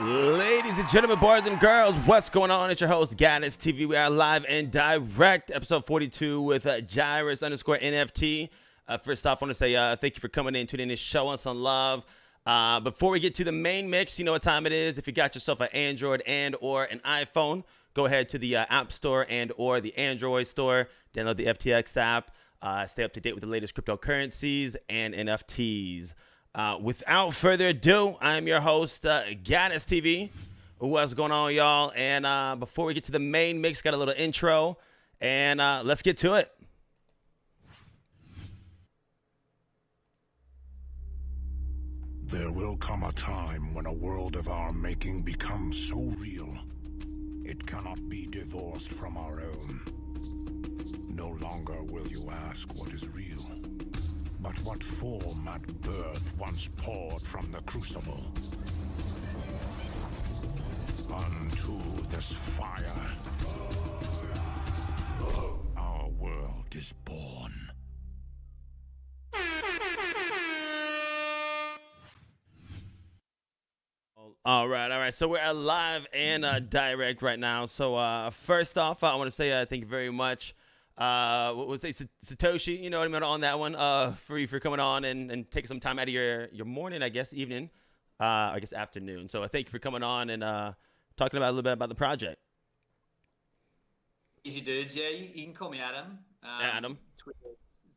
Ladies and gentlemen, boys and girls, what's going on? It's your host, Gaddis TV. We are live and direct, episode 42 with Gyrus_NFT. First off, I want to say thank you for coming in, tuning in, showing some love. Before we get to the main mix, you know what time it is. If you got yourself an Android and or an iPhone, go ahead to the App Store and or the Android Store. Download the FTX app. Stay up to date with the latest cryptocurrencies and NFTs. Without further ado, I'm your host, Gaddis TV. What's going on, y'all? And before we get to the main mix, got a little intro, and let's get to it. There will come a time when a world of our making becomes so real, it cannot be divorced from our own. No longer will you ask what is real, but what form at birth once poured from the crucible. Unto this fire, our world is born. All right. So we're live and direct right now. So first off, I want to say thank you very much. What was it, Satoshi? You know what I mean on that one. For coming on and taking some time out of your morning, I guess evening, I guess afternoon. So thank you for coming on and talking about a little bit about the project. Easy dudes, yeah. You can call me Adam. Adam.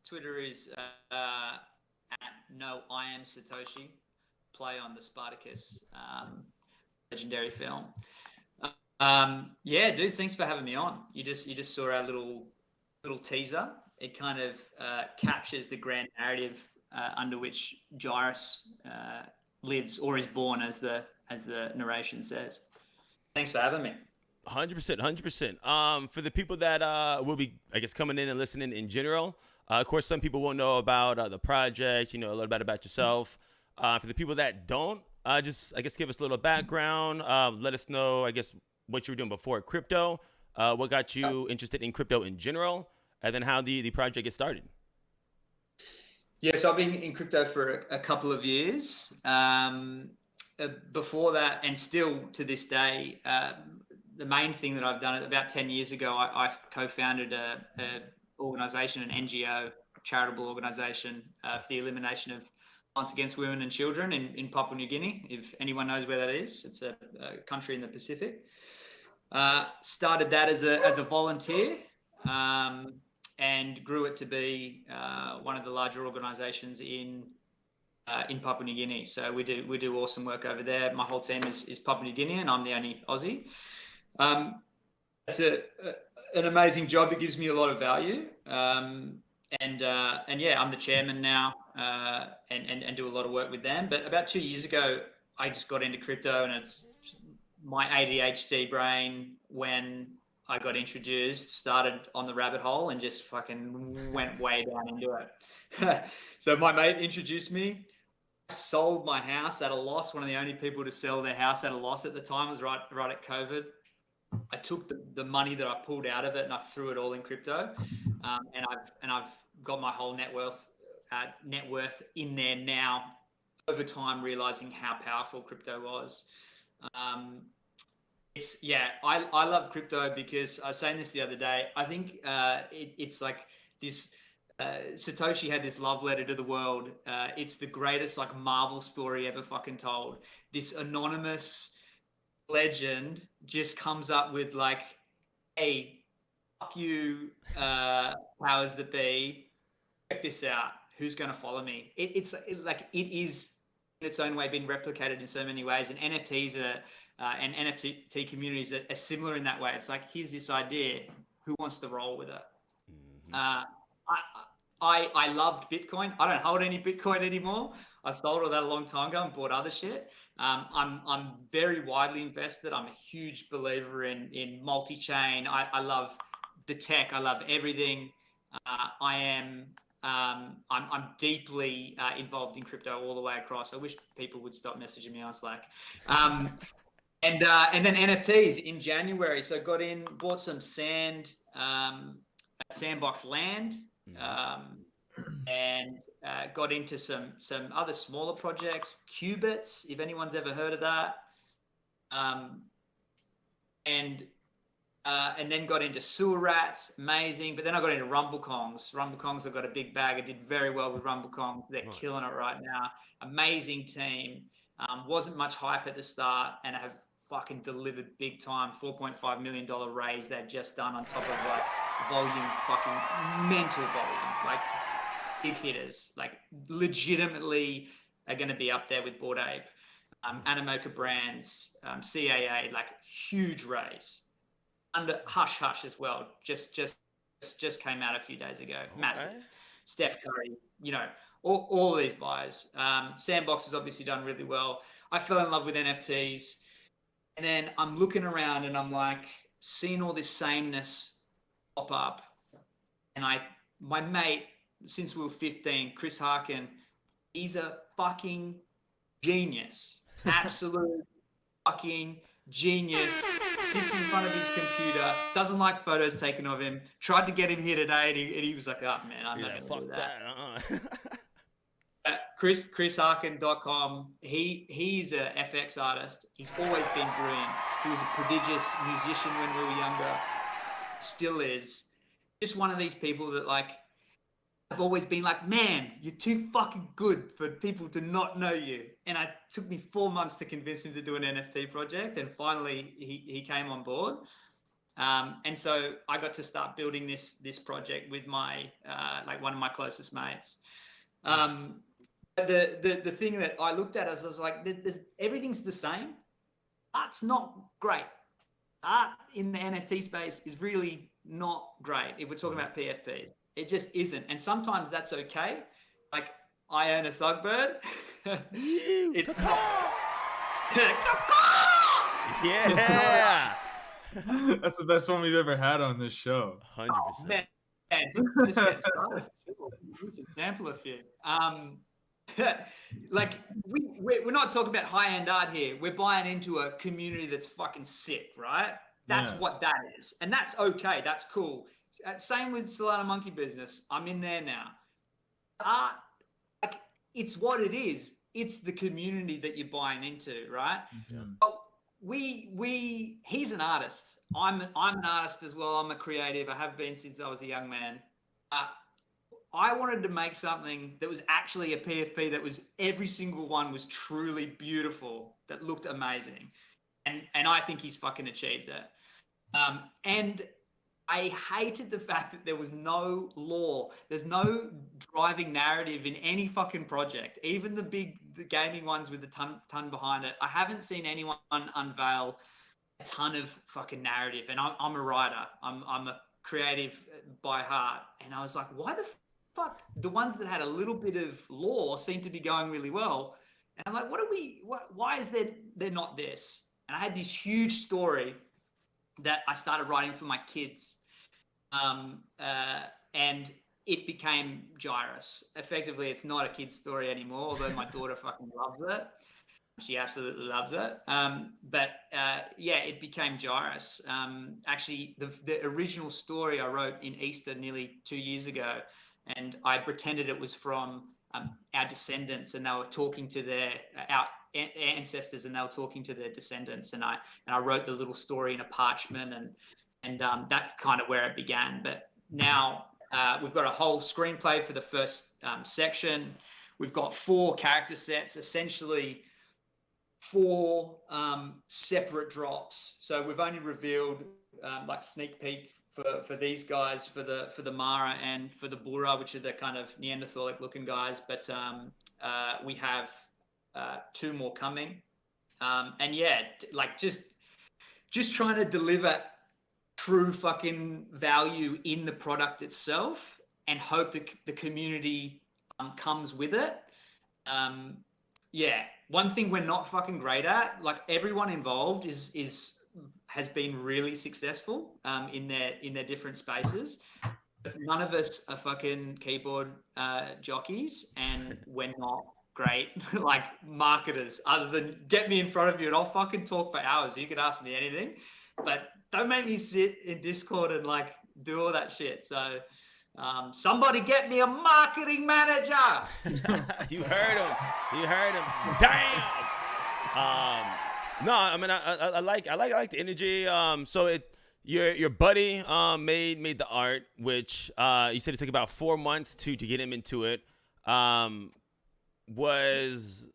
Twitter is at no I am Satoshi. Play on the Spartacus legendary film. Yeah, dudes, thanks for having me on. You just saw our little teaser. It kind of captures the grand narrative under which Gyrus lives or is born, as the narration says. Thanks for having me. 100%. For the people that will be, I guess, coming in and listening in general, of course, some people won't know about the project. You know, a little bit about yourself. For the people that don't, just, I guess, give us a little background. Let us know, I guess, what you were doing before crypto, what got you interested in crypto in general, and then how the project gets started. Yeah, so I've been in crypto for a couple of years. Before that, and still to this day, the main thing that I've done about 10 years ago, I co-founded a organization, an NGO, charitable organization for the elimination of violence against women and children in Papua New Guinea. If anyone knows where that is, it's a country in the Pacific. Started that as a volunteer and grew it to be one of the larger organizations in Papua New Guinea. So we do awesome work over there. My whole team is Papua New Guinea, and I'm the only Aussie. It's an amazing job. It gives me a lot of value. And yeah, I'm the chairman now, and do a lot of work with them. But about 2 years ago, I just got into crypto, and it's my ADHD brain, when I got introduced, started on the rabbit hole and just fucking went way down into it. So my mate introduced me. I sold my house at a loss. One of the only people to sell their house at a loss at the time was right at COVID. I took the money that I pulled out of it and I threw it all in crypto, and I've got my whole net worth in there now. Over time, realizing how powerful crypto was. I love crypto because I was saying this the other day. I think it's like this. Satoshi had this love letter to the world. It's the greatest like Marvel story ever fucking told. This anonymous legend just comes up with like, hey, fuck you, powers that be, check this out, who's going to follow me? It is in its own way been replicated in so many ways, and NFTs and NFT communities are similar in that way. It's like, here's this idea, who wants to roll with it? I loved Bitcoin. I don't hold any Bitcoin anymore. I sold all that a long time ago and bought other shit. I'm very widely invested. I'm a huge believer in multi-chain. I love the tech. I love everything. I'm deeply involved in crypto all the way across. I wish people would stop messaging me on Slack. And then NFTs in January. So bought some sandbox land. And got into some other smaller projects, qubits, if anyone's ever heard of that. And then got into sewer rats, amazing. But then I got into rumblekongs. Rumblekongs, I got a big bag. I did very well with rumblekongs. They're killing it right now. Amazing team. Wasn't much hype at the start, and I have fucking delivered big time. $4.5 million raise they've just done on top of like volume, fucking mental volume, like big hitters, like legitimately are going to be up there with Bored Ape, Animoca Brands, CAA, like huge raise. Under Hush Hush as well, just came out a few days ago. Massive. Steph Curry, you know, all of these buyers. Sandbox has obviously done really well. I fell in love with NFTs, and then I'm looking around and I'm like seeing all this sameness pop up. And my mate, since we were 15, Chris Harkin, he's a fucking genius, absolute fucking genius. Sits in front of his computer, doesn't like photos taken of him. Tried to get him here today, and he was like, "Oh man, I'm not gonna do that." ChrisHarkin.com. He's a FX artist. He's always been brilliant. He was a prodigious musician when we were younger. Still is. Just one of these people that like I've always been like, man, you're too fucking good for people to not know you. And it took me 4 months to convince him to do an NFT project. And finally, he came on board. And so I got to start building this project with my like one of my closest mates. The thing that I looked at, I was like, there's everything's the same. Art's not great. Art in the NFT space is really not great if we're talking about PFPs. It just isn't. And sometimes that's okay. Like, I own a Thugbird. It's not. Yeah. That's the best one we've ever had on this show. 100%. Oh, man. Just get started. We should sample a few. Like, we're not talking about high-end art here. We're buying into a community that's fucking sick, right? That's what that is. And that's okay. That's cool. Same with Solana Monkey Business. I'm in there now. Art, like, it's what it is. It's the community that you're buying into, right? Yeah. Oh, he's an artist. I'm an artist as well. I'm a creative. I have been since I was a young man. I wanted to make something that was actually a PFP that was every single one was truly beautiful, that looked amazing. And I think he's fucking achieved it. And I hated the fact that there was no lore. There's no driving narrative in any fucking project, even the gaming ones with the ton behind it. I haven't seen anyone unveil a ton of fucking narrative. And I'm a writer. I'm a creative by heart. And I was like, why the fuck? The ones that had a little bit of lore seem to be going really well. And I'm like, why is there not this? And I had this huge story that I started writing for my kids. And it became Gyrus. Effectively, it's not a kid's story anymore, although my daughter fucking loves it. She absolutely loves it. It became Gyrus. Actually, the original story I wrote in Easter nearly 2 years ago, and I pretended it was from our descendants, and they were talking to our ancestors, and they were talking to their descendants, and I wrote the little story in a parchment, and that's kind of where it began. But now we've got a whole screenplay for the first section. We've got 4 character sets, essentially 4 separate drops. So we've only revealed like sneak peek for these guys, for the Mara and for the Bura, which are the kind of Neanderthalic looking guys. But we have 2 more coming. And yeah, like just trying to deliver true fucking value in the product itself, and hope that the community comes with it. One thing we're not fucking great at, like everyone involved has been really successful in their different spaces, but none of us are fucking keyboard jockeys, and we're not great like marketers, other than get me in front of you and I'll fucking talk for hours. You could ask me anything, but don't make me sit in Discord and like do all that shit. So somebody get me a marketing manager. You heard him. Damn. No, I mean I like the energy. So your buddy made the art, which you said it took about 4 months to get him into it. Um, was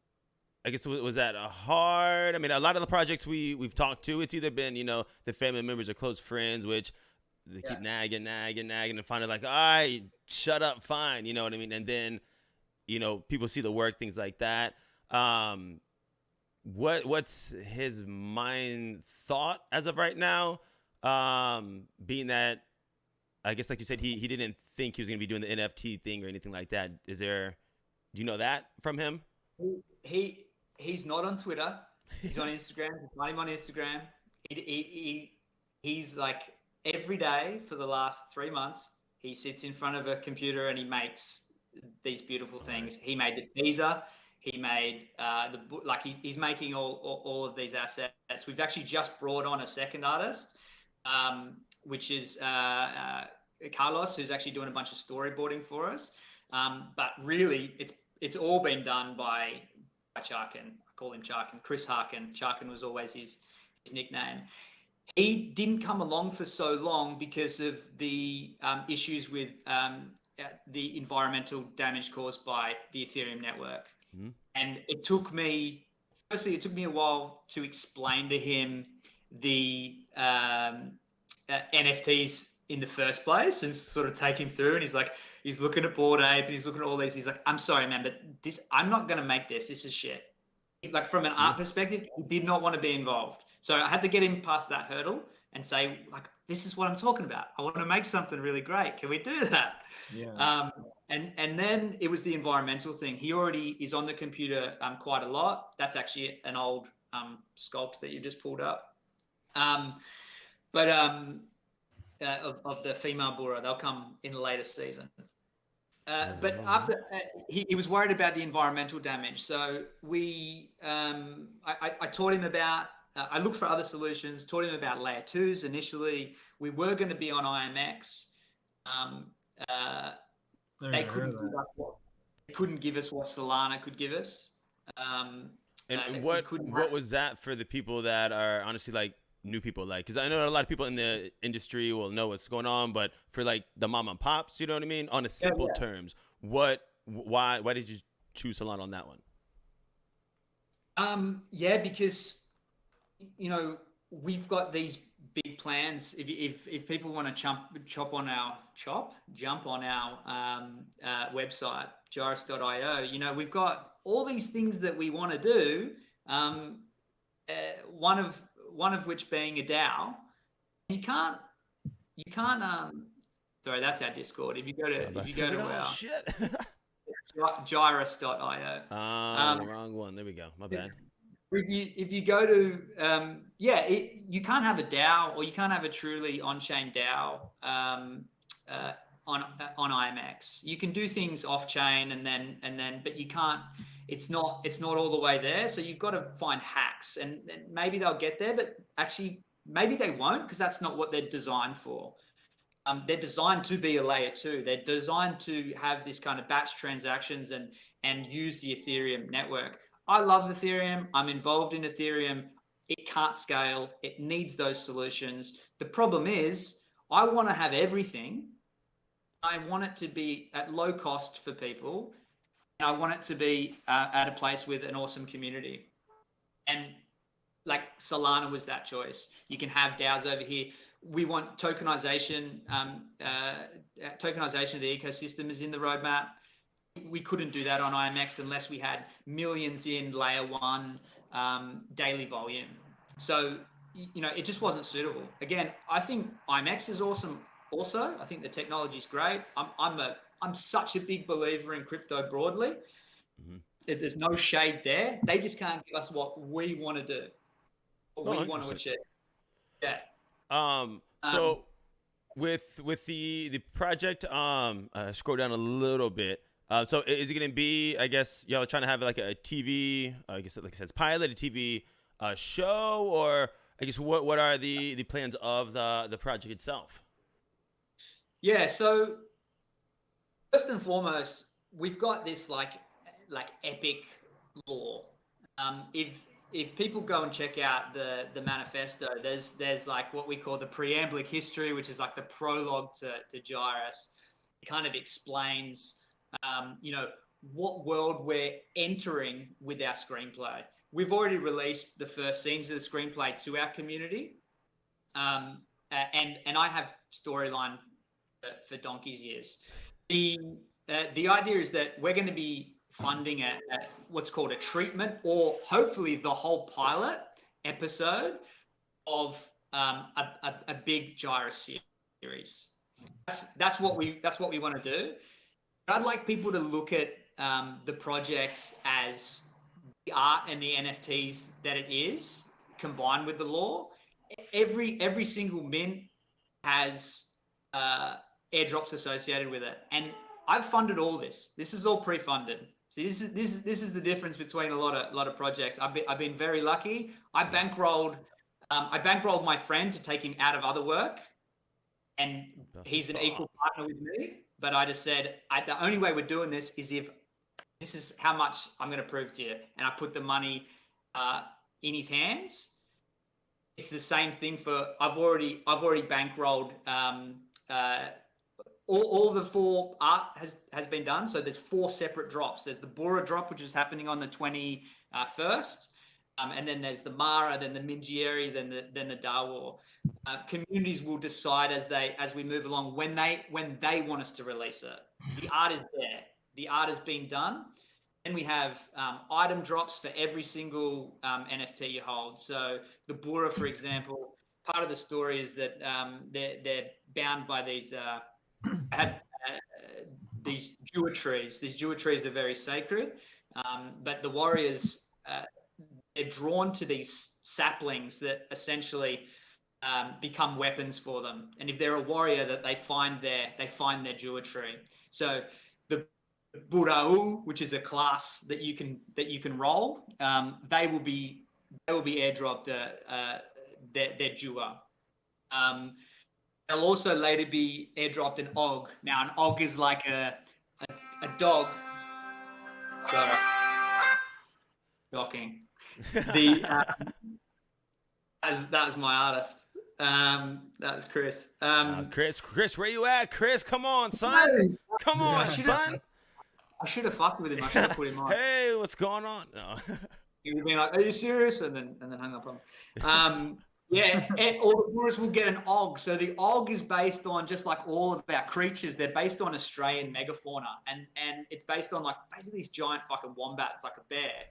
I guess was that a hard? I mean, a lot of the projects we've talked to, it's either been the family members or close friends, which they keep nagging, and finally like, all right, shut up, fine, you know what I mean? And then people see the work, things like that. What's his mind thought as of right now? Being that I guess like you said, he didn't think he was gonna be doing the NFT thing or anything like that. Do you know that from him? He's not on Twitter. He's on Instagram. Find him on Instagram. He's like every day for the last 3 months, he sits in front of a computer and he makes these beautiful things. He made the teaser. He made he's making all of these assets. We've actually just brought on a second artist, which is Carlos, who's actually doing a bunch of storyboarding for us. But really, it's all been done by Charkin. I call him Charkin. Chris Harkin. Charkin was always his nickname. He didn't come along for so long because of the issues with the environmental damage caused by the Ethereum network. Mm-hmm. And it took me a while to explain to him the NFTs in the first place and sort of take him through. And he's looking at Bored Ape and he's looking at all these. He's like, I'm sorry, man, but I'm not going to make this. This is shit. Like from an art perspective, he did not want to be involved. So I had to get him past that hurdle and say, like, this is what I'm talking about. I want to make something really great. Can we do that? Yeah. And then it was the environmental thing. He already is on the computer quite a lot. That's actually an old sculpt that you just pulled up. Of the female Bora, they'll come in a later season. But after he was worried about the environmental damage, so I taught him about. I looked for other solutions. Taught him about layer 2s initially. We were going to be on IMX. They couldn't give us what Solana could give us. And what was that for the people that are honestly like new people, like, because I know a lot of people in the industry will know what's going on, but for like the mom and pops, you know what I mean, on a simple terms, why did you choose Solana on that one? Because we've got these big plans. If people want to jump on our website gyrus.io, we've got all these things that we want to do. One of which being a DAO. You can't. Sorry, that's our Discord. If you go to our shit. gyrus.io. The wrong one. There we go. My bad. If you go to you can't have a DAO or you can't have a truly on-chain DAO on IMX. You can do things off-chain and then but you can't. It's not all the way there. So you've got to find hacks, and maybe they'll get there, but actually maybe they won't, because that's not what they're designed for. They're designed to be a layer 2. They're designed to have this kind of batch transactions and use the Ethereum network. I love Ethereum. I'm involved in Ethereum. It can't scale. It needs those solutions. The problem is I want to have everything. I want it to be at low cost for people. And I want it to be at a place with an awesome community. And like Solana was that choice. You can have DAOs over here. We want tokenization. Tokenization of the ecosystem is in the roadmap. We couldn't do that on IMX unless we had millions in layer 1 daily volume. So, it just wasn't suitable. Again, I think IMX is awesome. Also, I think the technology is great. I'm such a big believer in crypto broadly. Mm-hmm. There's no shade there. They just can't give us what we want to do, what we want to achieve. Yeah. So with the project, scroll down a little bit. So is it going to be, I guess, y'all are trying to have like a TV, I guess, like I said, it's pilot, a TV show, or I guess what are the plans of the project itself? Yeah, so first and foremost, we've got this like epic lore. If if people go and check out the manifesto, there's like what we call the preamblic history, which is like the prologue to Gyrus. It kind of explains, what world we're entering with our screenplay. We've already released the first scenes of the screenplay to our community, and I have storyline for donkey's years. The idea is that we're going to be funding a what's called a treatment, or hopefully the whole pilot episode of a big Gyrus series. That's what we want to do. I'd like people to look at the project as the art and the NFTs that it is, combined with the lore. Every single mint has airdrops associated with it, and I've funded all this. This is all pre-funded. See, this is the difference between a lot of projects. I've been very lucky. I bankrolled my friend to take him out of other work, and he's an equal partner with me. But I just said, the only way we're doing this is if this is how much I'm going to prove to you, and I put the money in his hands. It's the same thing for I've already bankrolled. All the 4 art has been done. So there's 4 separate drops. There's the Bora drop, which is happening on the 21st. And then there's the Mara, then the Mingieri, then the Dawar. Communities will decide as we move along when they want us to release it. The art is there. The art has been done. And we have item drops for every single NFT you hold. So the Bora, for example, part of the story is that they're bound by these these Jua trees. These Jua trees are very sacred, but the warriors they're drawn to these saplings that essentially become weapons for them. And if they're a warrior, that they find their Jua tree. So the Burau, which is a class that you can roll, they will be airdropped their Jua. They'll also later be airdropped an Og. Now, an Og is like a dog. Sorry. Shocking. That was my artist. That was Chris. Chris, where you at? Chris, come on, son. Come on, son. I should have fucked with him. I should have put him on. Hey, what's going on? No. He would have been like, "Are you serious?" And then hung up on him. Yeah, all the Buras will get an Og. So the Og is based on, just like all of our creatures, they're based on Australian megafauna, and it's based on like basically these giant fucking wombats, like a bear.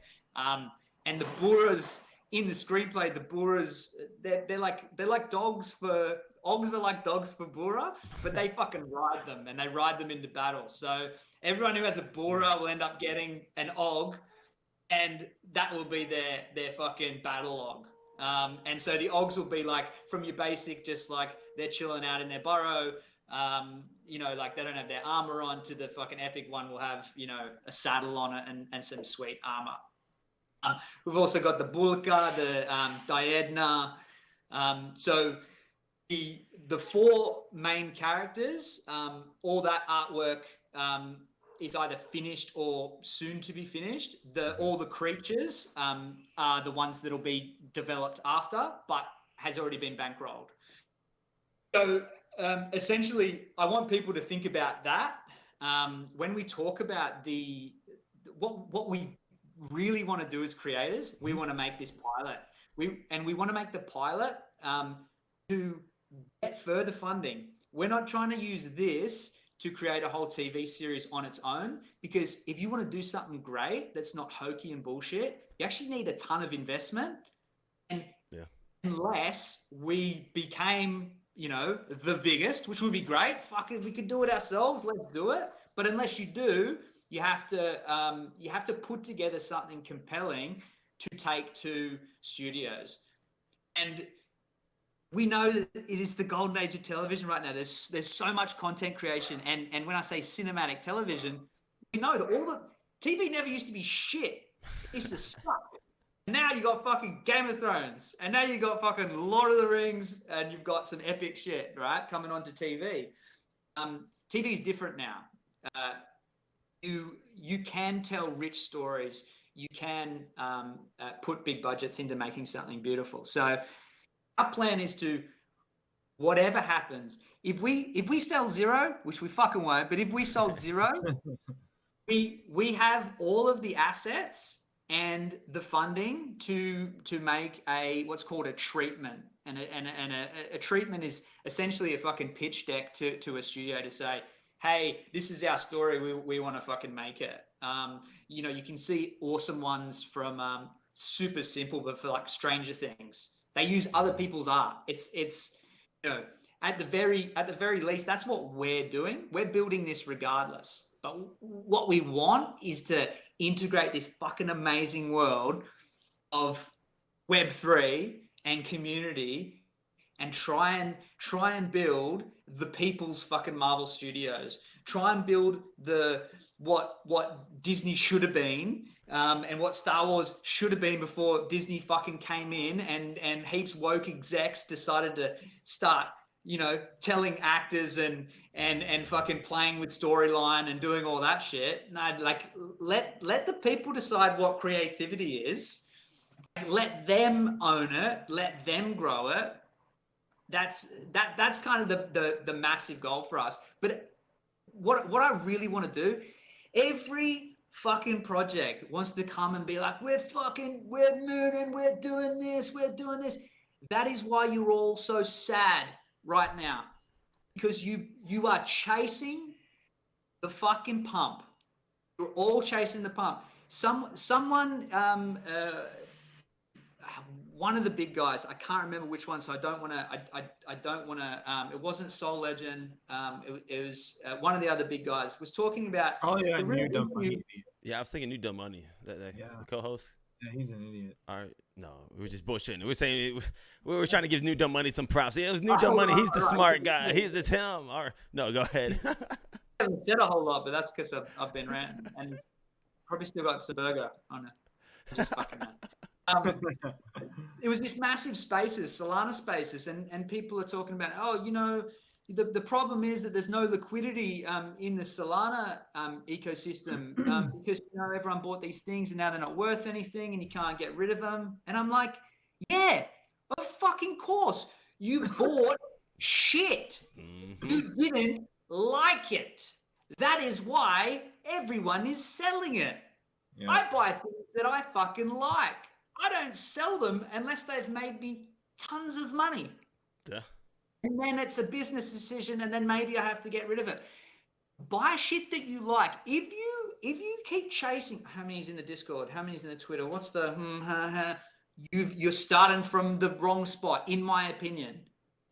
And the Buras in the screenplay, the Buras, they're like dogs for Ogs are like dogs for Bura, but they fucking ride them, and they ride them into battle. So everyone who has a Bura will end up getting an Og, and that will be their fucking battle Og. And so the Ogs will be like from your basic, just like they're chilling out in their burrow, like they don't have their armor on, to the fucking epic one will have, a saddle on it and some sweet armor. We've also got the Bulka, the Diedna. So the 4 main characters, all that artwork is either finished or soon to be finished. All the creatures are the ones that'll be developed after, but has already been bankrolled. So essentially, I want people to think about that when we talk about what we really want to do as creators. We want to make this pilot. We want to make the pilot to get further funding. We're not trying to use this to create a whole TV series on its own, because if you want to do something great that's not hokey and bullshit, you actually need a ton of investment. And unless we became, the biggest, which would be great, fuck it, if we could do it ourselves, let's do it. But unless you do, you have to put together something compelling to take to studios. And we know that it is the golden age of television right now. There's so much content creation, and when I say cinematic television, we know that all the TV never used to be shit. It used to suck. Now you got fucking Game of Thrones, and now you got fucking Lord of the Rings, and you've got some epic shit, right, coming onto TV. TV is different now. You can tell rich stories. you can put big budgets into making something beautiful. So our plan is to, whatever happens, if we sell zero, which we fucking won't, but if we sold zero, we have all of the assets and the funding to make a what's called a treatment, and a treatment is essentially a fucking pitch deck to a studio to say, hey, this is our story, we want to fucking make it. You know, you can see awesome ones from super simple, but for like Stranger Things, they use other people's art. It's you know, at the very least, that's what we're doing. We're building this regardless. But what we want is to integrate this fucking amazing world of Web3 and community, and try and build the people's fucking Marvel Studios. Try and build the what Disney should have been, and what Star Wars should have been before Disney fucking came in and heaps woke execs decided to start, you know, telling actors and fucking playing with storyline and doing all that shit. No, like let the people decide what creativity is. Let them own it. Let them grow it. That's kind of the massive goal for us. But what I really want to do, every fucking project wants to come and be like, we're mooning, we're doing this. That is why you're all so sad right now, because you are chasing the fucking pump. You're all chasing the pump. Someone one of the big guys, I can't remember which one, so I don't want to. It wasn't Soul Legend. It was one of the other big guys was talking about. Oh yeah, New Dumb Money. Yeah, I was thinking New Dumb Money. The co-host. Yeah, he's an idiot. All right, no, we were just bullshitting. We're saying we were trying to give New Dumb Money some props. Yeah, it was New Dumb Money. He's the smart guy. It's him. Or no, go ahead. I haven't said a whole lot, but that's because I've been ranting and probably still got some burger on it. Just fucking man. It was this massive spaces, Solana spaces, and people are talking about, oh, you know, the problem is that there's no liquidity in the Solana ecosystem because, you know, everyone bought these things and now they're not worth anything and you can't get rid of them. And I'm like, yeah, of fucking course. You bought shit. You didn't like it. That is why everyone is selling it. Yeah. I buy things that I fucking like. I don't sell them unless they've made me tons of money. Yeah. And then it's a business decision, and then maybe I have to get rid of it. Buy shit that you like. If you keep chasing, how many's in the Discord? How many's in the Twitter? What's the You're starting from the wrong spot, in my opinion.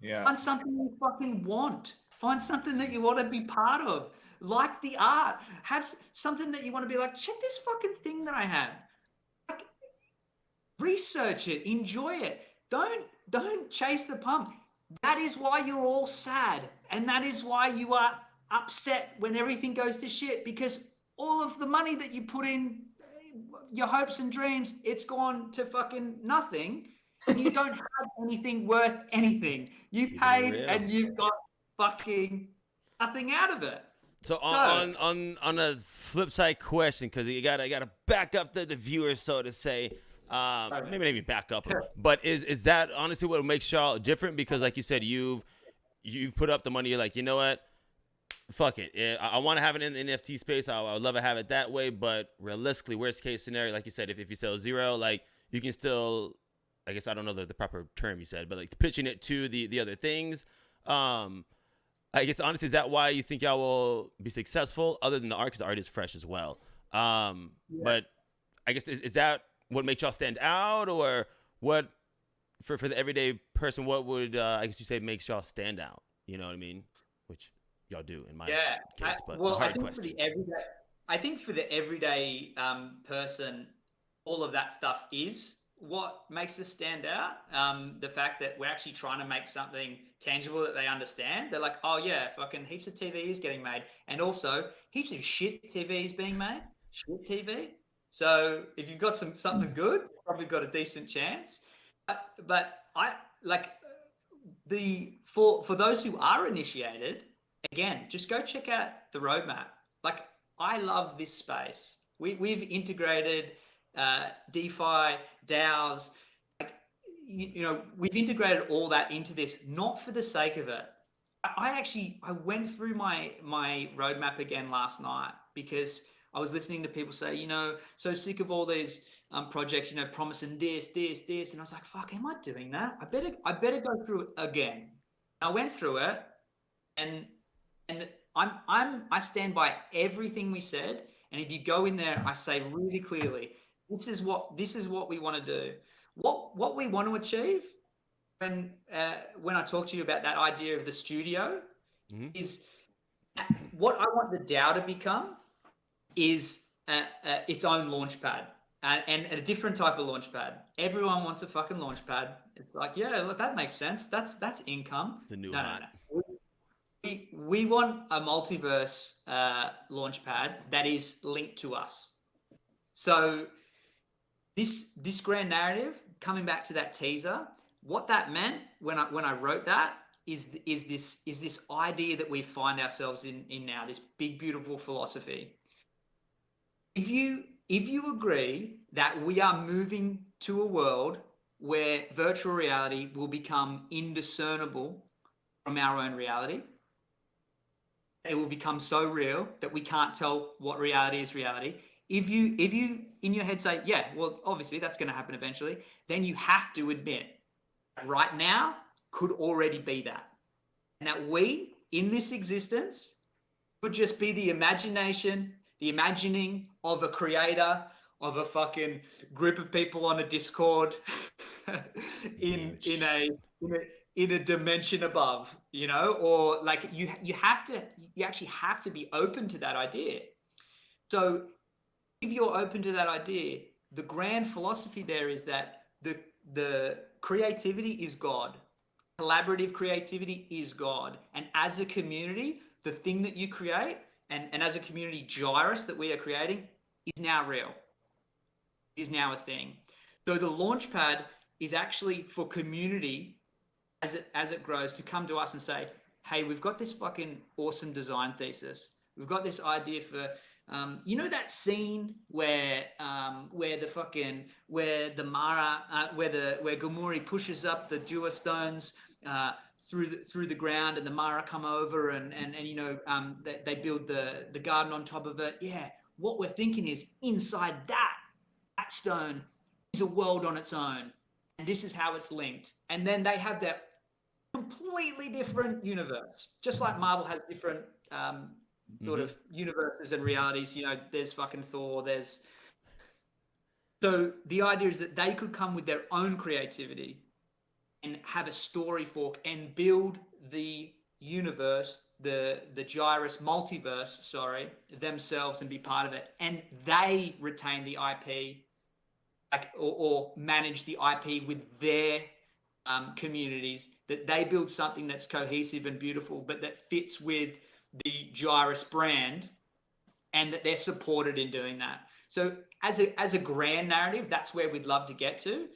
Yeah. Find something you fucking want. Find something that you want to be part of. Like the art. Have something that you want to be like, check this fucking thing that I have. Like, research it. Enjoy it. Don't chase the pump. That is why you're all sad. And that is why you are upset when everything goes to shit, because all of the money that you put in, your hopes and dreams, it's gone to fucking nothing. And you don't have anything worth anything. You've paid and you've got fucking nothing out of it. So on a flip side question, because you gotta back up the viewers, so to say. Maybe not even back up, but is that honestly what makes y'all different? Because like you said, you've put up the money. You're like, you know what, fuck it. I want to have it in the NFT space. I would love to have it that way. But realistically, worst case scenario, like you said, if you sell zero, like you can still, I guess I don't know the proper term you said, but like pitching it to the other things. I guess honestly, is that why you think y'all will be successful? Other than the art, because the art is fresh as well. But I guess is that what makes y'all stand out, or what for the everyday person? What would I guess you say makes y'all stand out? You know what I mean? Which y'all do in my case. But I think for the everyday person, all of that stuff is what makes us stand out. The fact that we're actually trying to make something tangible that they understand. They're like, oh yeah, fucking heaps of TVs getting made, and also heaps of shit TVs being made. Shit TV. So if you've got something good, you've probably got a decent chance. But I like for those who are initiated, again, just go check out the roadmap. Like, I love this space. We've integrated DeFi, DAOs. Like, you know, we've integrated all that into this, not for the sake of it. I went through my roadmap again last night because I was listening to people say, you know, so sick of all these projects, you know, promising this, and I was like, fuck, am I doing that? I better go through it again. I went through it, and I stand by everything we said. And if you go in there, I say really clearly, this is what we want to do. What we want to achieve when I talk to you about that idea of the studio is what I want the DAO to become is its own launch pad and a different type of launch pad. Everyone wants a fucking launch pad. It's like, yeah, look, that makes sense. That's income. It's the new hot. No. We want a multiverse launch pad that is linked to us. So this grand narrative, coming back to that teaser, what that meant when I wrote that is this idea that we find ourselves in now, this big beautiful philosophy. If you agree that we are moving to a world where virtual reality will become indiscernible from our own reality, it will become so real that we can't tell what reality is reality. If you in your head say, yeah, well, obviously that's going to happen eventually, then you have to admit right now could already be that. And that we, in this existence, could just be the imagination, the imagining of a creator, of a fucking group of people on a Discord in a dimension above, you know, or like you actually have to be open to that idea. So if you're open to that idea, the grand philosophy there is that the creativity is God. Collaborative creativity is God. And as a community, the thing that you create, and as a community, Gyrus that we are creating, is now real. Is now a thing. So the Launchpad is actually for community as it grows to come to us and say, hey, we've got this fucking awesome design thesis. We've got this idea for you know that scene where Gamori pushes up the Dua stones through the ground, and the Mara come over and you know they build the garden on top of it. Yeah, what we're thinking is inside that stone is a world on its own, and this is how it's linked. And then they have their completely different universe, just like Marvel has different sort of universes and realities. You know, there's fucking Thor, so the idea is that they could come with their own creativity and have a story fork and build the universe, the Gyrus multiverse, themselves, and be part of it. And they retain the IP, or manage the IP with their communities, that they build something that's cohesive and beautiful, but that fits with the Gyrus brand, and that they're supported in doing that. So as a grand narrative, that's where we'd love to get to.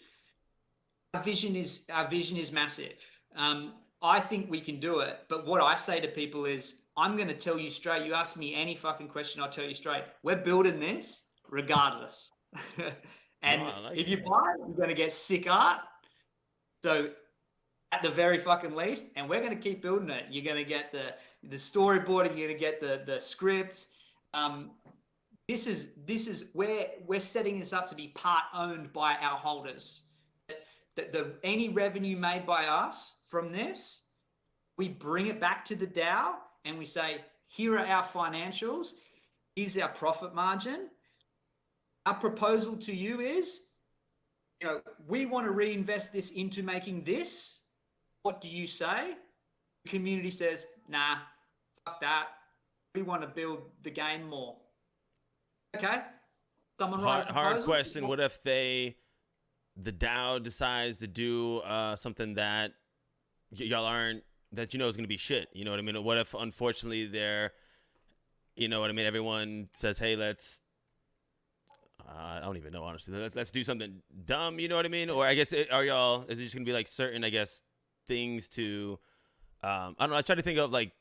Our vision is massive. I think we can do it, but what I say to people is, I'm going to tell you straight. You ask me any fucking question, I'll tell you straight. We're building this regardless. And if you buy it, you're going to get sick art. So at the very fucking least, and we're going to keep building it. You're going to get the storyboarding, you're going to get the script. This is where we're setting this up to be part owned by our holders. That any revenue made by us from this, we bring it back to the DAO and we say, here are our financials, here's our profit margin. Our proposal to you is, you know, we want to reinvest this into making this. What do you say? The community says, nah, fuck that. We want to build the game more. Okay. Someone write a proposal. Hard question. What if the DAO decides to do something that y'all aren't, that you know is going to be shit? You know what I mean? What if, unfortunately, you know what I mean, everyone says, hey, let's, I don't even know, honestly. Let's do something dumb, you know what I mean? Or I guess, is it just going to be like certain, I guess, things to, I don't know, I try to think of like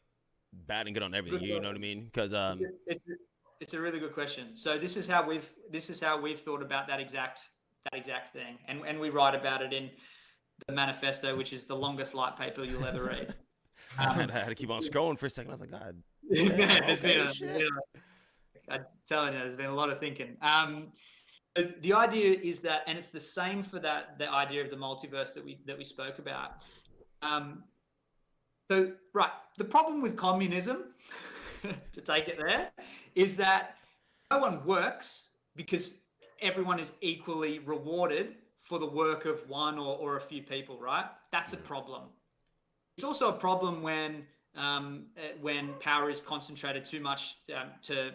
bad and good on everything, you know what I mean? Because, it's a really good question. So this is how we've thought about that exact thing, and we write about it in the manifesto, which is the longest light paper you'll ever read. I had to keep on scrolling for a second. I was like, God. I'm telling you, there's been a lot of thinking. The idea is that, and it's the same for the idea of the multiverse that we spoke about. So, right, the problem with communism, to take it there, is that no one works because everyone is equally rewarded for the work of one or a few people, right? That's a problem. It's also a problem when power is concentrated too much to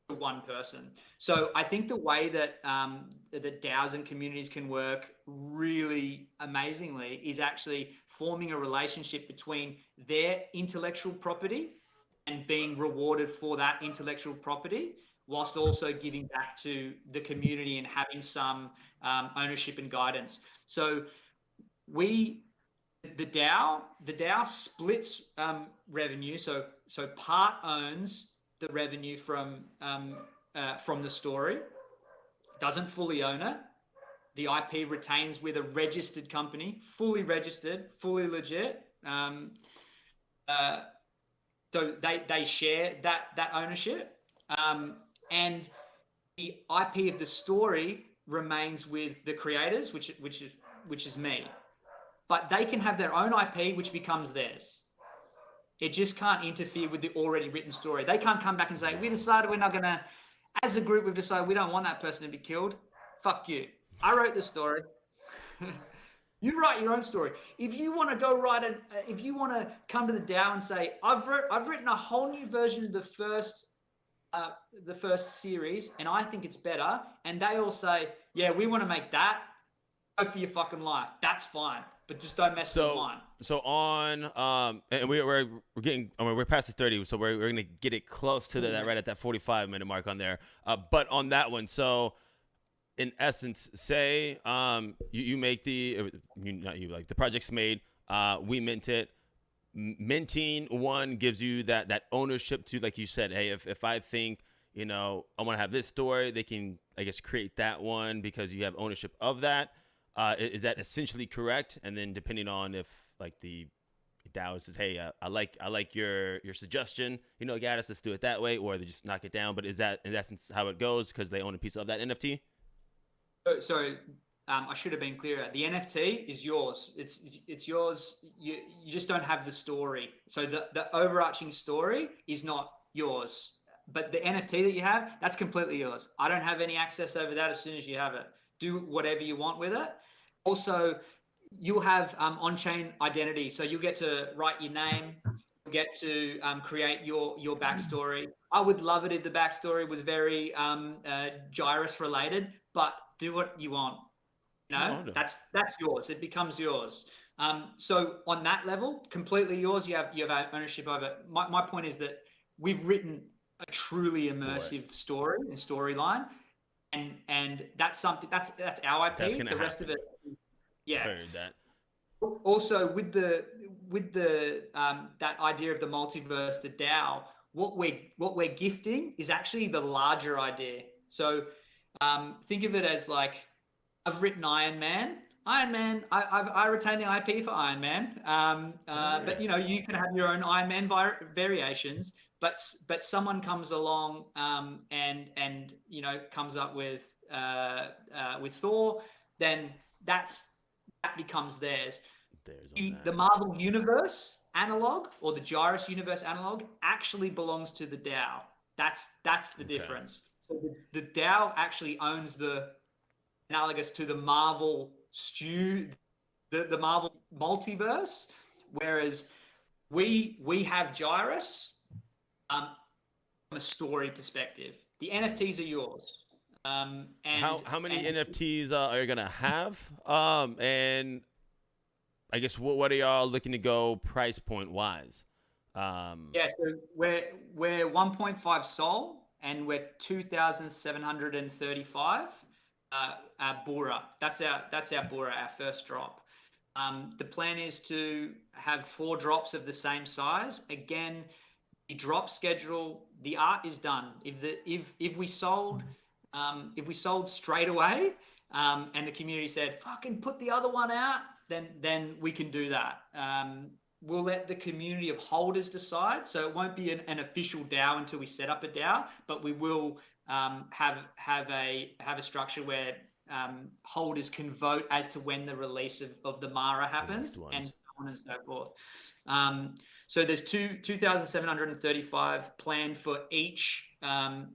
one person. So I think the way that DAOs and communities can work really amazingly is actually forming a relationship between their intellectual property and being rewarded for that intellectual property, whilst also giving back to the community and having some ownership and guidance. So the DAO splits revenue. So part owns the revenue from the story, doesn't fully own it. The IP retains with a registered company, fully registered, fully legit. So they share that ownership, and the IP of the story remains with the creators, which is me. But they can have their own IP, which becomes theirs. It just can't interfere with the already written story. They can't come back and say, we decided we're not going to, as a group, we've decided we don't want that person to be killed. Fuck you. I wrote the story. You write your own story. If you want to go if you want to come to the DAO and say, I've written a whole new version of the first series, and I think it's better, and they all say, yeah, we want to make that, go for your fucking life. That's fine, but just don't mess with mine. So on, and we're getting, I mean, we're past the 30, so we're gonna get it close to that right at that 45-minute mark on there. But on that one, so in essence, say you make like the project's made, we mint it. Minting one gives you that ownership to, like you said, hey, if I think, I want to have this story, they can, I guess, create that one because you have ownership of that. Is that essentially correct? And then depending on if like the DAO says, hey, I like your suggestion, Gaddis, let's do it that way, or they just knock it down. But is that in essence how it goes because they own a piece of that NFT? So I should have been clearer. The NFT is yours. It's yours. You just don't have the story. So the overarching story is not yours. But the NFT that you have, that's completely yours. I don't have any access over that as soon as you have it. Do whatever you want with it. Also, you'll have on-chain identity. So you'll get to write your name, you'll get to create your backstory. I would love it if the backstory was very Gyrus related, but do what you want. That's yours. It becomes yours. So on that level, completely yours. You have ownership over it. My point is that we've written a truly immersive story and storyline, and that's something that's our IP. That's gonna rest of it, yeah. I heard that. Also, with the that idea of the multiverse, the DAO, what we're gifting is actually the larger idea. So think of it as like, I've written Iron Man. I retain the IP for Iron Man. But you can have your own Iron Man variations. But someone comes along and comes up with Thor, then that becomes theirs. The Marvel Universe analog, or the Gyrus Universe analog, actually belongs to the DAO. That's the difference. So the DAO actually owns the analogous to the Marvel the Marvel multiverse, whereas we have Gyrus from a story perspective. The NFTs are yours. And how many NFTs are you gonna have? And I guess what are y'all looking to go price point wise? So we're 1.5 Sol, and we're 2,735 Bora. That's our Bora, our first drop. The plan is to have 4 drops of the same size. Again, the drop schedule, the art is done. If we sold straight away, and the community said, "Fucking put the other one out," then we can do that. We'll let the community of holders decide. So it won't be an official DAO until we set up a DAO, but we will have a structure where holders can vote as to when the release of the Mara happens, and so on and so forth. So there's 2,735 planned for each of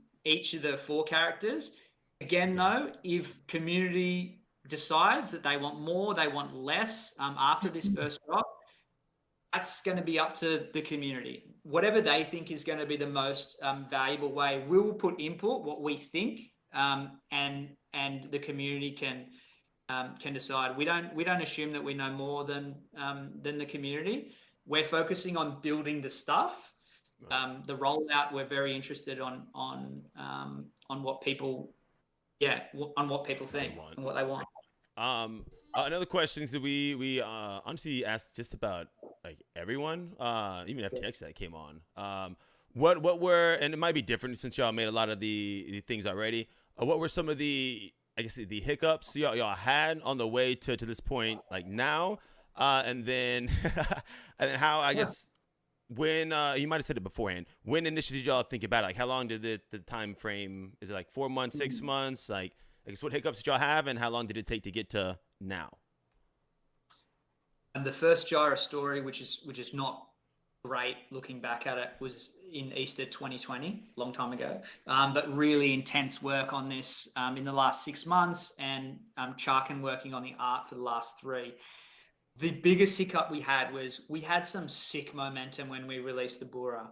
the 4 characters. Again, though, if community decides that they want more, they want less after this first drop, that's going to be up to the community. Whatever they think is going to be the most valuable way, we will put input what we think, and the community can decide. We don't assume that we know more than the community. We're focusing on building the stuff. The rollout, we're very interested on what people, on what people think and what they want. Another question is that we honestly asked just about like everyone, even FTX that came on. What were, and it might be different since y'all made a lot of the things already. What were some of the, I guess, the hiccups y'all had on the way to this point, like now, and then and then how, I guess, when you might have said it beforehand, when initially did y'all think about it? Like how long did the time frame, is it like 4 months, 6 months? Like, I guess, what hiccups did y'all have, and how long did it take to get to now? And the first Gyra story, which is not great looking back at it, was in Easter 2020, long time ago. But really intense work on this in the last 6 months, and Charkin working on the art for the last 3. The biggest hiccup we had was we had some sick momentum when we released the Bura.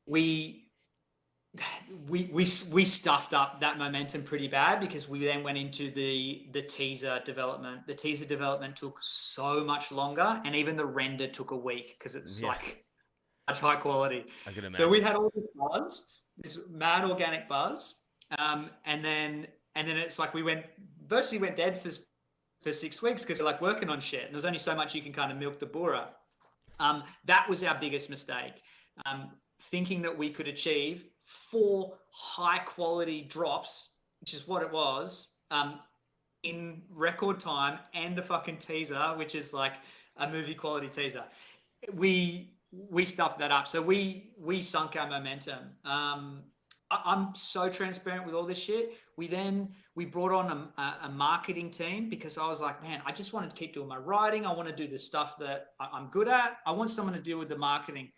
We stuffed up that momentum pretty bad because we then went into the teaser development. The teaser development took so much longer, and even the render took a week because it's like such high quality. I can imagine. So we had all this buzz, this mad organic buzz, and then it's like we virtually went dead for 6 weeks because we're like working on shit, and there's only so much you can kind of milk the Bura. That was our biggest mistake, thinking that we could achieve 4 high quality drops, which is what it was, in record time, and a fucking teaser, which is like a movie quality teaser. We stuffed that up. So we sunk our momentum. I'm so transparent with all this shit. We brought on a marketing team because I was like, man, I just wanted to keep doing my writing. I want to do the stuff that I'm good at. I want someone to deal with the marketing.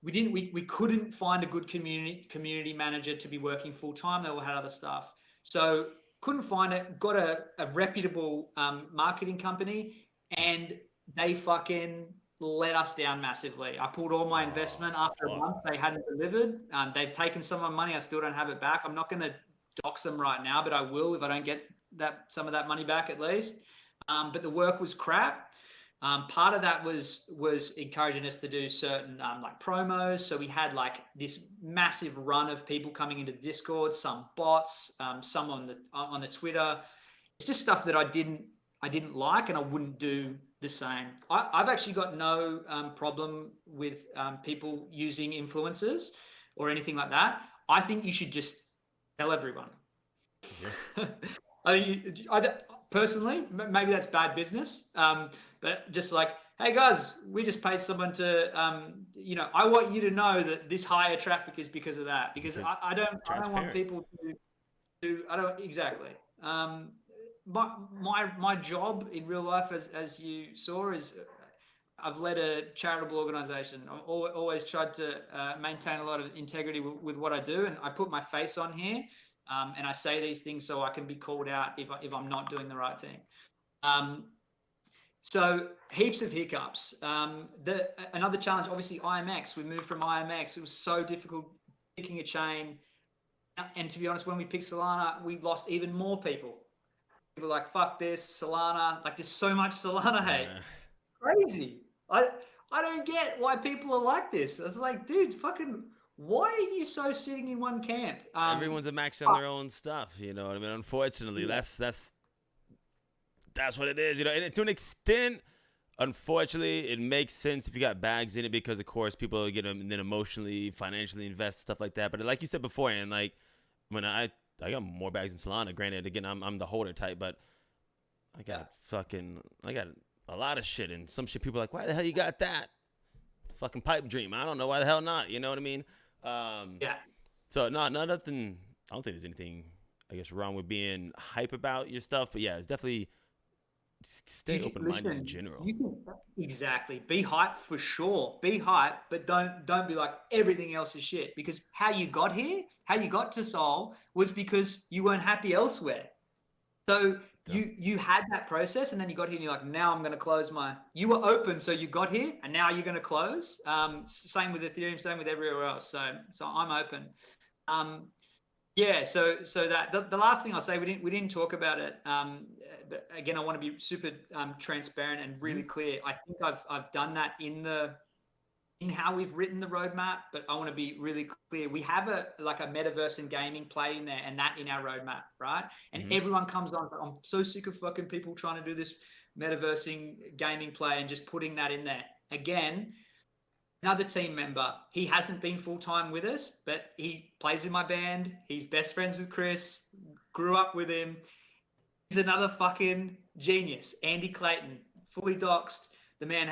We couldn't find a good community manager to be working full time. They all had other stuff. So couldn't find it. Got a reputable marketing company, and they fucking let us down massively. I pulled all my investment after a month. They hadn't delivered. They've taken some of my money. I still don't have it back. I'm not going to dox them right now, but I will if I don't get some of that money back at least. But the work was crap. Part of that was encouraging us to do certain like promos. So we had like this massive run of people coming into the Discord, some bots, some on the Twitter. It's just stuff that I didn't like, and I wouldn't do the same. I've actually got no problem with people using influencers or anything like that. I think you should just tell everyone. Yeah. Personally, maybe that's bad business, but just like, hey guys, we just paid someone to, I want you to know that this higher traffic is because of that, because I don't want people to I don't exactly. My job in real life, as you saw, is I've led a charitable organization. I've always tried to maintain a lot of integrity with what I do, and I put my face on here. And I say these things so I can be called out if I'm not doing the right thing. So heaps of hiccups. Another challenge, obviously, IMX. We moved from IMX. It was so difficult picking a chain. And to be honest, when we picked Solana, we lost even more people. People were like, fuck this, Solana. Like, there's so much Solana hate. Crazy. I don't get why people are like this. I was like, dude, fucking... Why are you so sitting in one camp? Everyone's a max on their own stuff, you know what I mean? Unfortunately, that's what it is, you know. And to an extent, unfortunately, it makes sense if you got bags in it because, of course, people get them and then emotionally, financially invest stuff like that. But like you said before, and like when I got more bags in Solana. Granted, again, I'm the holder type, but I got a lot of shit, and some shit people are like, why the hell you got that? Fucking pipe dream. I don't know why the hell not. You know what I mean? Yeah. So nothing. I don't think there's anything, I guess, wrong with being hype about your stuff. But yeah, it's definitely stay open-minded in general. Exactly. Be hyped for sure. Be hyped, but don't be like everything else is shit. Because how you got here, how you got to Sol, was because you weren't happy elsewhere. So you had that process, and then you got here, and you're like, now I'm going to close my. You were open, so you got here, and now you're going to close. Same with Ethereum, same with everywhere else. So I'm open. Yeah. So that the last thing I'll say, we didn't talk about it. But again, I want to be super transparent and really clear. I think I've done that in how we've written the roadmap, but I want to be really clear. We have a metaverse and gaming play in there, and that in our roadmap, right? And everyone comes on, I'm so sick of fucking people trying to do this metaversing gaming play and just putting that in there. Again, another team member, he hasn't been full-time with us, but he plays in my band. He's best friends with Chris, grew up with him. He's another fucking genius. Andy Clayton, fully doxed. The man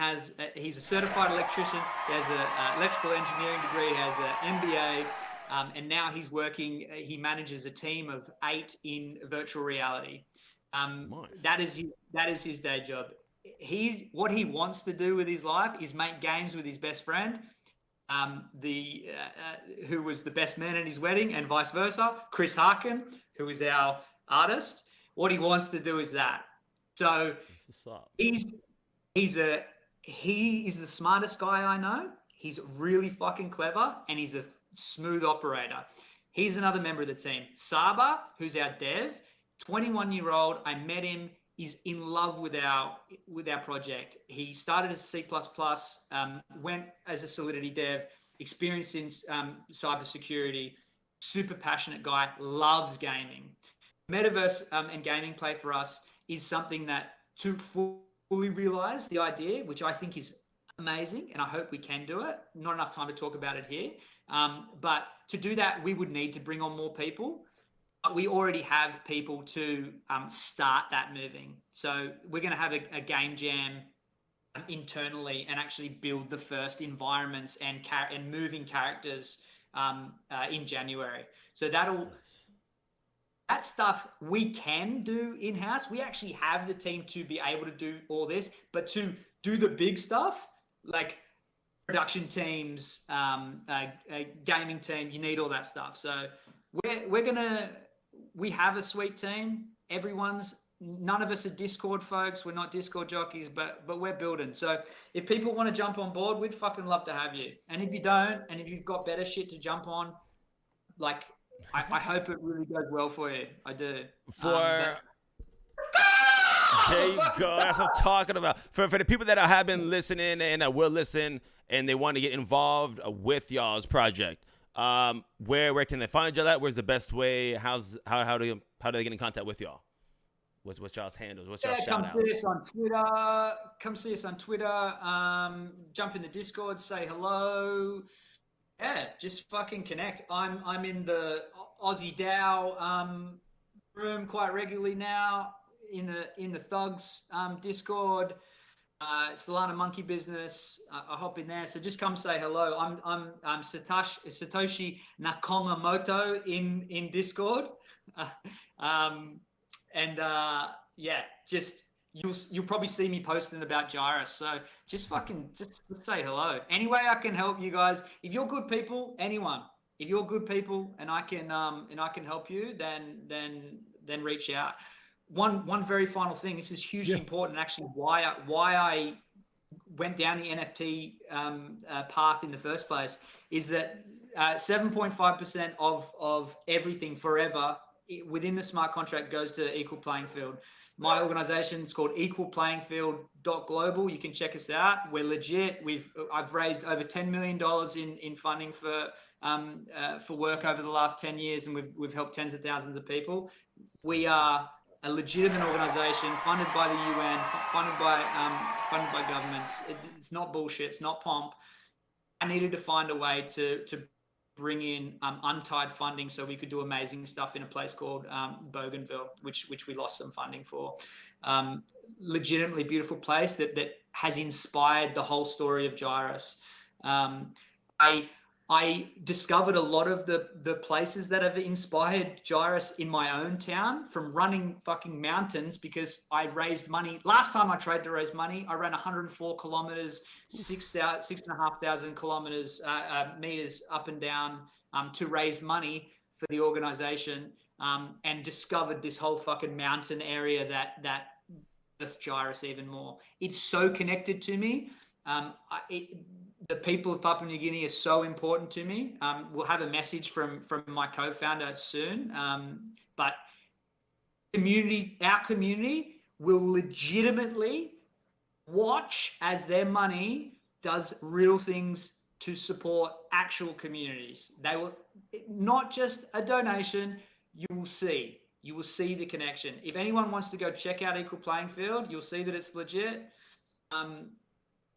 he's a certified electrician. He has an electrical engineering degree. He has an MBA. And now he's working, he manages a team of 8 in virtual reality. Nice. That is his day job. What he wants to do with his life is make games with his best friend, who was the best man at his wedding, and vice versa. Chris Harkin, who is our artist. What he wants to do is that. So he is the smartest guy I know. He's really fucking clever, and he's a smooth operator. He's another member of the team. Saba, who's our dev, 21-year-old. I met him. He's in love with our project. He started as C++, went as a Solidity dev, experienced in cybersecurity, super passionate guy, loves gaming. Metaverse and gaming play for us is something that to fully realize the idea, which I think is amazing, and I hope we can do it. Not enough time to talk about it here. But to do that, we would need to bring on more people. But we already have people to start that moving. So we're going to have a game jam internally and actually build the first environments and moving characters in January. So that stuff we can do in-house. We actually have the team to be able to do all this, but to do the big stuff, like production teams, a gaming team, you need all that stuff. So we have a sweet team. None of us are Discord folks. We're not Discord jockeys, but we're building. So if people want to jump on board, we'd fucking love to have you. And if you don't, and if you've got better shit to jump on, like, I hope it really goes well for you. I do. There you go. That's what I'm talking about. For the people that have been listening and will listen, and they want to get involved with y'all's project, where can they find y'all at? Where's the best way? How do they get in contact with y'all? What's y'all's handles? What's y'all's shout outs? Come see us on Twitter. Jump in the Discord. Say hello. Yeah, just fucking connect. I'm in the Aussie DAO room quite regularly now, in the Thugs Discord. Solana Monkey Business. I hop in there. So just come say hello. I'm Satoshi Nakamoto in Discord. Yeah, just you'll probably see me posting about Gyrus. So just say hello. Any way I can help you guys. If you're good people, anyone. If you're good people and I can help you, then reach out. One very final thing. This is hugely important. Actually, why I went down the NFT path in the first place is that 7.5% of everything forever within the smart contract goes to Equal Playing Field. My organization is called equalplayingfield.global. You can check us out. We're legit. I've raised over $10 million in funding for work over the last 10 years, and we've helped tens of thousands of people. We are a legitimate organization funded by the UN, funded by governments. It's not bullshit. It's not pomp. I needed to find a way to bring in untied funding so we could do amazing stuff in a place called Bougainville, which we lost some funding for. Legitimately beautiful place that has inspired the whole story of Gyrus. I discovered a lot of the places that have inspired Gyrus in my own town, from running fucking mountains, because I raised money. Last time I tried to raise money, I ran 104 kilometers, 6,500 kilometers, meters up and down to raise money for the organization, and discovered this whole fucking mountain area that earthed Gyrus even more. It's so connected to me. The people of Papua New Guinea are so important to me. We'll have a message from my co-founder soon. But our community will legitimately watch as their money does real things to support actual communities. They will, not just a donation, you will see the connection. If anyone wants to go check out Equal Playing Field, you'll see that it's legit.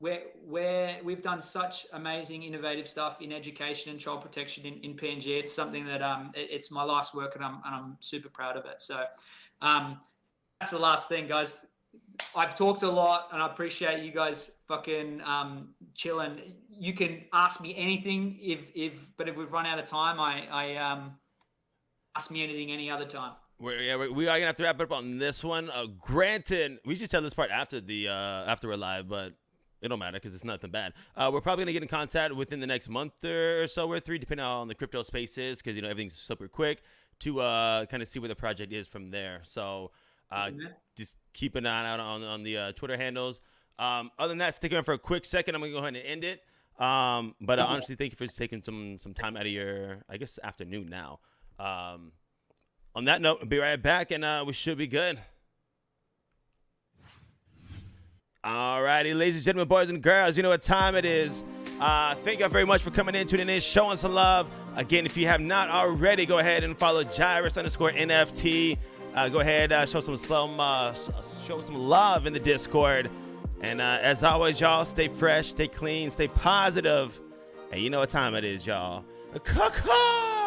Where we've done such amazing, innovative stuff in education and child protection in PNG. It's something that it's my life's work, and I'm super proud of it. So that's the last thing, guys. I've talked a lot, and I appreciate you guys fucking chilling. You can ask me anything but if we've run out of time, I ask me anything any other time. We are gonna have to wrap up on this one. Granted, we should tell this part after we're live, but it don't matter because it's nothing bad. We're probably gonna get in contact within the next month or so or three, depending on the crypto spaces, because everything's super quick, to kind of see where the project is from there. So just keep an eye out on the Twitter handles. Other than that, stick around for a quick second. I'm gonna go ahead and end it. But honestly, thank you for taking some time out of your, I guess, afternoon now. On that note, I'll be right back, and we should be good. Alrighty, ladies and gentlemen, boys and girls, you know what time it is. Thank you very much for coming in, tuning in, showing some love. Again, if you have not already, go ahead and follow Gyrus_NFT. Go ahead, show some love in the Discord. And as always, y'all, stay fresh, stay clean, stay positive. And you know what time it is, y'all. Caw-caw!